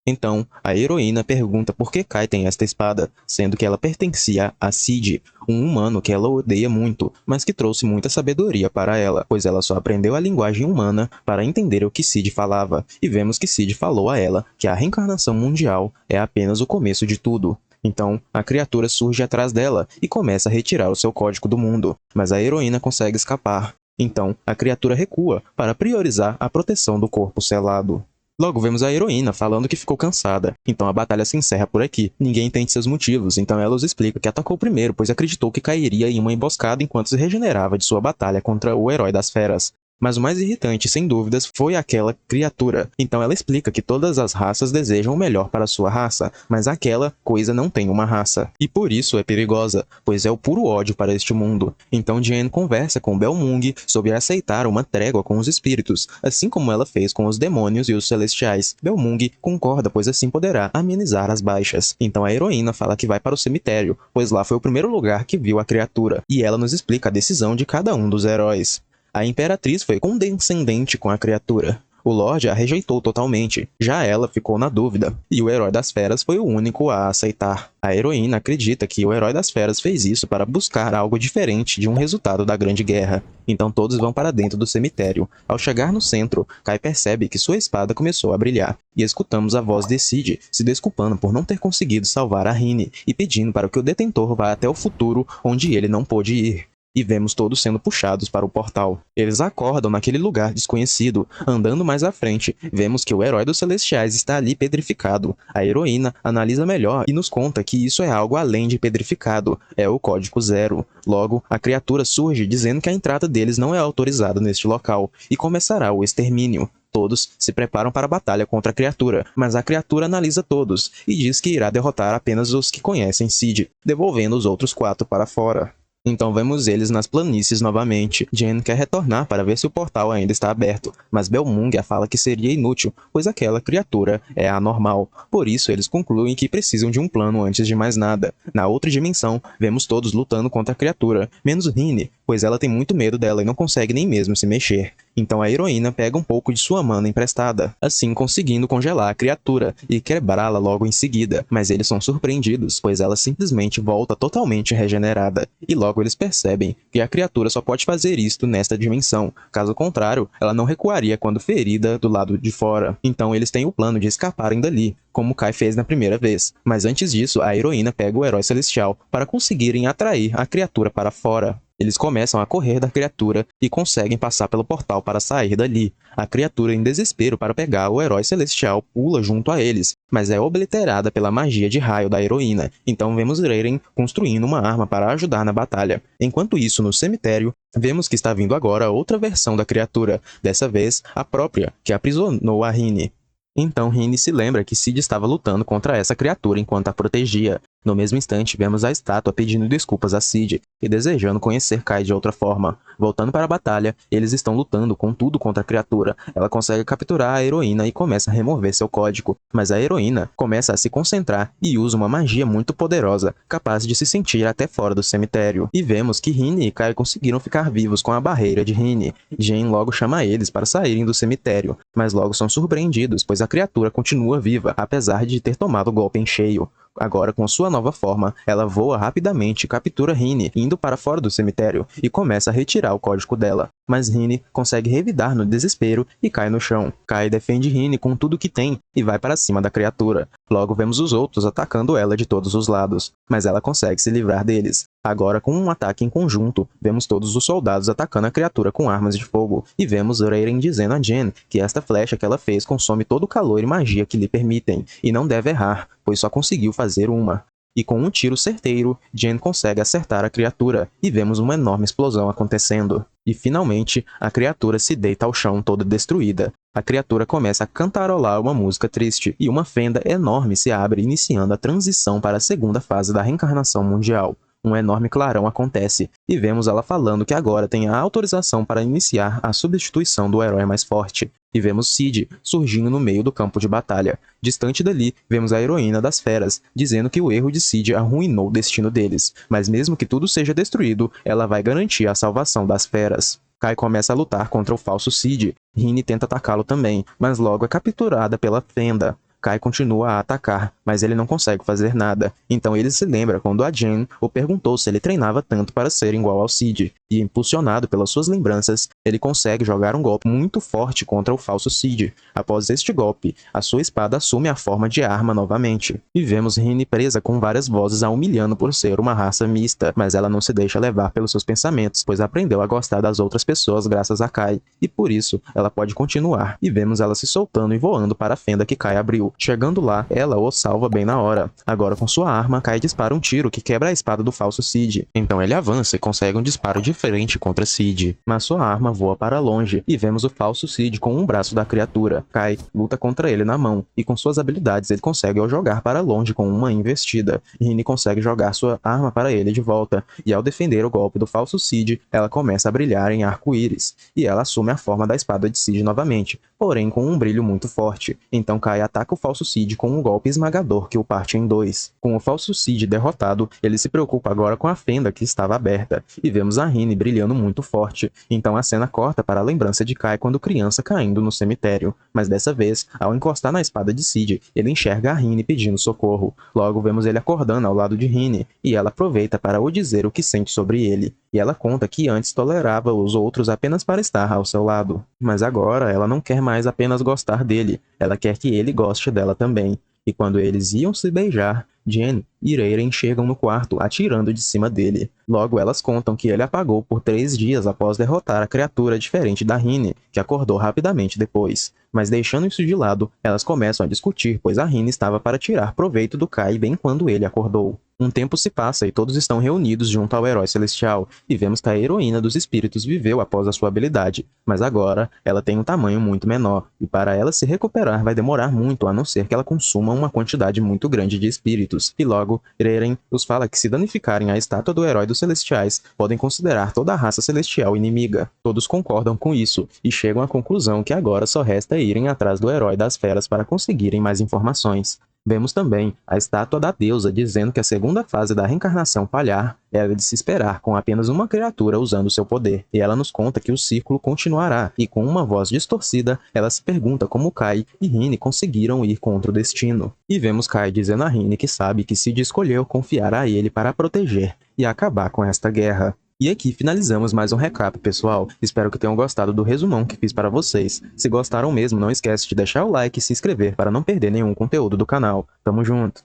Então, a heroína pergunta por que Kai tem esta espada, sendo que ela pertencia a Cid, um humano que ela odeia muito, mas que trouxe muita sabedoria para ela, pois ela só aprendeu a linguagem humana para entender o que Cid falava, e vemos que Cid falou a ela que a reencarnação mundial é apenas o começo de tudo. Então, a criatura surge atrás dela e começa a retirar o seu código do mundo, mas a heroína consegue escapar. Então, a criatura recua para priorizar a proteção do corpo selado. Logo vemos a heroína falando que ficou cansada, então a batalha se encerra por aqui. Ninguém entende seus motivos, então ela os explica que atacou primeiro, pois acreditou que cairia em uma emboscada enquanto se regenerava de sua batalha contra o herói das feras. Mas o mais irritante, sem dúvidas, foi aquela criatura. Então ela explica que todas as raças desejam o melhor para sua raça, mas aquela coisa não tem uma raça. E por isso é perigosa, pois é o puro ódio para este mundo. Então Jen conversa com Belmung sobre aceitar uma trégua com os espíritos, assim como ela fez com os demônios e os celestiais. Belmung concorda, pois assim poderá amenizar as baixas. Então a heroína fala que vai para o cemitério, pois lá foi o primeiro lugar que viu a criatura, e ela nos explica a decisão de cada um dos heróis. A Imperatriz foi condescendente com a criatura. O Lorde a rejeitou totalmente, já ela ficou na dúvida, e o Herói das Feras foi o único a aceitar. A heroína acredita que o Herói das Feras fez isso para buscar algo diferente de um resultado da Grande Guerra. Então todos vão para dentro do cemitério. Ao chegar no centro, Kai percebe que sua espada começou a brilhar, e escutamos a voz de Cid se desculpando por não ter conseguido salvar a Rini, e pedindo para que o detentor vá até o futuro onde ele não pôde ir. E vemos todos sendo puxados para o portal. Eles acordam naquele lugar desconhecido. Andando mais à frente, vemos que o herói dos Celestiais está ali pedrificado. A heroína analisa melhor e nos conta que isso é algo além de pedrificado. É o Código Zero. Logo, a criatura surge dizendo que a entrada deles não é autorizada neste local, e começará o extermínio. Todos se preparam para a batalha contra a criatura, mas a criatura analisa todos e diz que irá derrotar apenas os que conhecem Cid, devolvendo os outros 4 para fora. Então vemos eles nas planícies novamente. Jen quer retornar para ver se o portal ainda está aberto, mas Belmung a fala que seria inútil, pois aquela criatura é anormal. Por isso eles concluem que precisam de um plano antes de mais nada. Na outra dimensão, vemos todos lutando contra a criatura, menos Rini, pois ela tem muito medo dela e não consegue nem mesmo se mexer. Então a heroína pega um pouco de sua mana emprestada, assim conseguindo congelar a criatura e quebrá-la logo em seguida, mas eles são surpreendidos, pois ela simplesmente volta totalmente regenerada, e logo eles percebem que a criatura só pode fazer isto nesta dimensão, caso contrário, ela não recuaria quando ferida do lado de fora. Então eles têm o plano de escaparem dali, como Kai fez na primeira vez, mas antes disso a heroína pega o herói celestial para conseguirem atrair a criatura para fora. Eles começam a correr da criatura e conseguem passar pelo portal para sair dali. A criatura, em desespero para pegar o herói celestial, pula junto a eles, mas é obliterada pela magia de raio da heroína. Então vemos Reiren construindo uma arma para ajudar na batalha. Enquanto isso, no cemitério, vemos que está vindo agora outra versão da criatura, dessa vez a própria, que aprisionou a Rini. Então Rini se lembra que Cid estava lutando contra essa criatura enquanto a protegia. No mesmo instante, vemos a estátua pedindo desculpas a Cid e desejando conhecer Kai de outra forma. Voltando para a batalha, eles estão lutando com tudo contra a criatura. Ela consegue capturar a heroína e começa a remover seu código. Mas a heroína começa a se concentrar e usa uma magia muito poderosa, capaz de se sentir até fora do cemitério. E vemos que Rini e Kai conseguiram ficar vivos com a barreira de Rini. Jen logo chama eles para saírem do cemitério, mas logo são surpreendidos, pois a criatura continua viva, apesar de ter tomado o golpe em cheio. Agora, com sua nova forma, ela voa rapidamente e captura Rini, indo para fora do cemitério, e começa a retirar o código dela. Mas Rini consegue revidar no desespero e cai no chão. Kai defende Rini com tudo que tem e vai para cima da criatura. Logo vemos os outros atacando ela de todos os lados, mas ela consegue se livrar deles. Agora, com um ataque em conjunto, vemos todos os soldados atacando a criatura com armas de fogo, e vemos Reiren dizendo a Jen que esta flecha que ela fez consome todo o calor e magia que lhe permitem, e não deve errar, pois só conseguiu fazer uma. E com um tiro certeiro, Jen consegue acertar a criatura, e vemos uma enorme explosão acontecendo. E finalmente, a criatura se deita ao chão toda destruída. A criatura começa a cantarolar uma música triste, e uma fenda enorme se abre, iniciando a transição para a segunda fase da reencarnação mundial. Um enorme clarão acontece, e vemos ela falando que agora tem a autorização para iniciar a substituição do herói mais forte. E vemos Cid surgindo no meio do campo de batalha. Distante dali, vemos a heroína das feras, dizendo que o erro de Cid arruinou o destino deles. Mas mesmo que tudo seja destruído, ela vai garantir a salvação das feras. Kai começa a lutar contra o falso Cid. Rini tenta atacá-lo também, mas logo é capturada pela fenda. Kai continua a atacar, mas ele não consegue fazer nada. Então ele se lembra quando a Jen o perguntou se ele treinava tanto para ser igual ao Cid. E impulsionado pelas suas lembranças, ele consegue jogar um golpe muito forte contra o falso Cid. Após este golpe, a sua espada assume a forma de arma novamente. E vemos Rini presa com várias vozes a humilhando por ser uma raça mista, mas ela não se deixa levar pelos seus pensamentos, pois aprendeu a gostar das outras pessoas graças a Kai, e por isso ela pode continuar. E vemos ela se soltando e voando para a fenda que Kai abriu. Chegando lá, ela o salva bem na hora. Agora com sua arma, Kai dispara um tiro que quebra a espada do falso Cid. Então ele avança e consegue um disparo diferente contra Cid. Mas sua arma voa para longe e vemos o falso Cid com um braço da criatura. Kai luta contra ele na mão e com suas habilidades ele consegue o jogar para longe com uma investida. Rini consegue jogar sua arma para ele de volta e ao defender o golpe do falso Cid, ela começa a brilhar em arco-íris e ela assume a forma da espada de Cid novamente, porém com um brilho muito forte. Então Kai ataca o falso Cid com um golpe esmagador que o parte em dois. Com o falso Cid derrotado, ele se preocupa agora com a fenda que estava aberta, e vemos a Rini brilhando muito forte. Então a cena corta para a lembrança de Kai quando criança caindo no cemitério. Mas dessa vez, ao encostar na espada de Cid, ele enxerga a Rini pedindo socorro. Logo vemos ele acordando ao lado de Rini, e ela aproveita para o dizer o que sente sobre ele. E ela conta que antes tolerava os outros apenas para estar ao seu lado. Mas agora ela não quer mais apenas gostar dele, ela quer que ele goste dela também. E quando eles iam se beijar, Jen e Reiren chegam no quarto, atirando de cima dele. Logo elas contam que ele apagou por 3 dias após derrotar a criatura diferente da Rini, que acordou rapidamente depois. Mas deixando isso de lado, elas começam a discutir, pois a Rini estava para tirar proveito do Kai bem quando ele acordou. Um tempo se passa e todos estão reunidos junto ao herói celestial, e vemos que a heroína dos espíritos viveu após a sua habilidade, mas agora ela tem um tamanho muito menor, e para ela se recuperar vai demorar muito, a não ser que ela consuma uma quantidade muito grande de espíritos. E logo, Reiren os fala que se danificarem a estátua do herói dos celestiais, podem considerar toda a raça celestial inimiga. Todos concordam com isso, e chegam à conclusão que agora só resta irem atrás do herói das feras para conseguirem mais informações. Vemos também a estátua da deusa dizendo que a segunda fase da reencarnação falhar era de se esperar com apenas uma criatura usando seu poder. E ela nos conta que o círculo continuará, e com uma voz distorcida, ela se pergunta como Kai e Rini conseguiram ir contra o destino. E vemos Kai dizendo a Rini que sabe que Cid escolheu confiar a ele para a proteger e acabar com esta guerra. E aqui finalizamos mais um recap, pessoal. Espero que tenham gostado do resumão que fiz para vocês. Se gostaram mesmo, não esquece de deixar o like e se inscrever para não perder nenhum conteúdo do canal. Tamo junto!